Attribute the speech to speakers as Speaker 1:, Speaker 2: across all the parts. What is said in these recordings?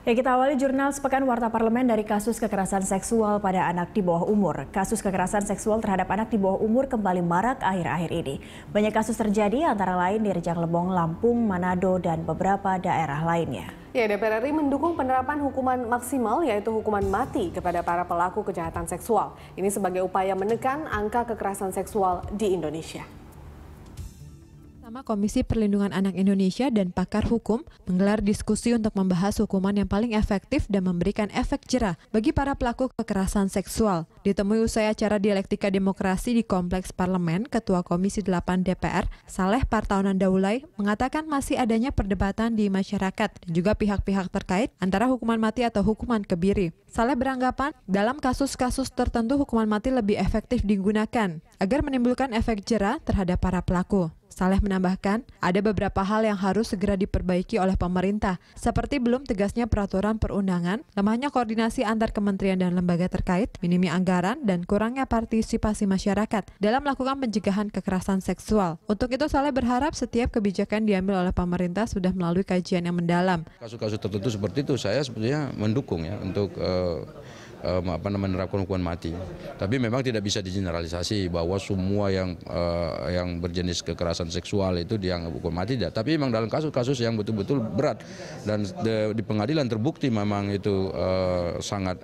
Speaker 1: Ya, kita awali jurnal sepekan Warta Parlemen dari kasus kekerasan seksual pada anak di bawah umur. Kasus kekerasan seksual terhadap anak di bawah umur kembali marak akhir-akhir ini. Banyak kasus terjadi antara lain di Rejang Lebong, Lampung, Manado, dan beberapa daerah lainnya.
Speaker 2: Ya, DPR RI mendukung penerapan hukuman maksimal yaitu hukuman mati kepada para pelaku kejahatan seksual. Ini sebagai upaya menekan angka kekerasan seksual di Indonesia.
Speaker 3: Komisi Perlindungan Anak Indonesia dan pakar hukum menggelar diskusi untuk membahas hukuman yang paling efektif dan memberikan efek jerah bagi para pelaku kekerasan seksual. Ditemui usai acara dialektika demokrasi di Kompleks Parlemen, Ketua Komisi 8 DPR, Saleh Partaunan Daulay, mengatakan masih adanya perdebatan di masyarakat dan juga pihak-pihak terkait antara hukuman mati atau hukuman kebiri. Saleh beranggapan dalam kasus-kasus tertentu hukuman mati lebih efektif digunakan agar menimbulkan efek jerah terhadap para pelaku. Saleh menambahkan, ada beberapa hal yang harus segera diperbaiki oleh pemerintah, seperti belum tegasnya peraturan perundangan, lemahnya koordinasi antar kementerian dan lembaga terkait, minimnya anggaran, dan kurangnya partisipasi masyarakat dalam melakukan pencegahan kekerasan seksual. Untuk itu, Saleh berharap setiap kebijakan diambil oleh pemerintah sudah melalui kajian yang mendalam.
Speaker 4: Kasus-kasus tertentu seperti itu saya sebetulnya mendukung ya untuk menerapkan hukuman mati. Tapi memang tidak bisa digeneralisasi bahwa semua yang berjenis kekerasan seksual itu dianggap hukuman mati tidak. Tapi memang dalam kasus-kasus yang betul-betul berat dan di pengadilan terbukti memang itu sangat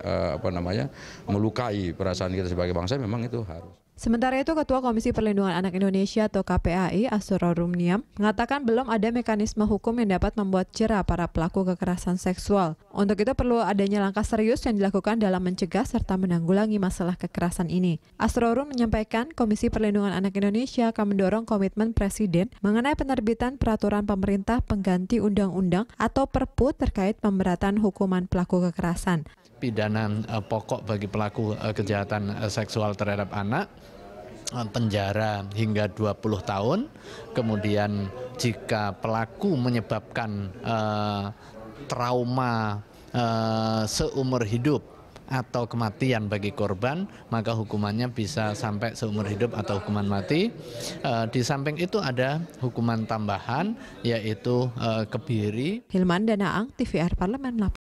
Speaker 4: melukai perasaan kita sebagai bangsa, memang itu harus.
Speaker 3: Sementara itu, Ketua Komisi Perlindungan Anak Indonesia atau KPAI, Asrorun Niam, mengatakan belum ada mekanisme hukum yang dapat membuat jera para pelaku kekerasan seksual. Untuk itu perlu adanya langkah serius yang dilakukan dalam mencegah serta menanggulangi masalah kekerasan ini. Asrorun menyampaikan Komisi Perlindungan Anak Indonesia akan mendorong komitmen Presiden mengenai penerbitan peraturan pemerintah pengganti undang-undang atau Perpu terkait pemberatan hukuman pelaku kekerasan.
Speaker 5: Pidana pokok bagi pelaku kejahatan seksual terhadap anak, penjara hingga 20 tahun, kemudian jika pelaku menyebabkan trauma seumur hidup atau kematian bagi korban, maka hukumannya bisa sampai seumur hidup atau hukuman mati. Di samping itu ada hukuman tambahan yaitu kebiri.
Speaker 3: Hilman Danaang, TVR Parlemen.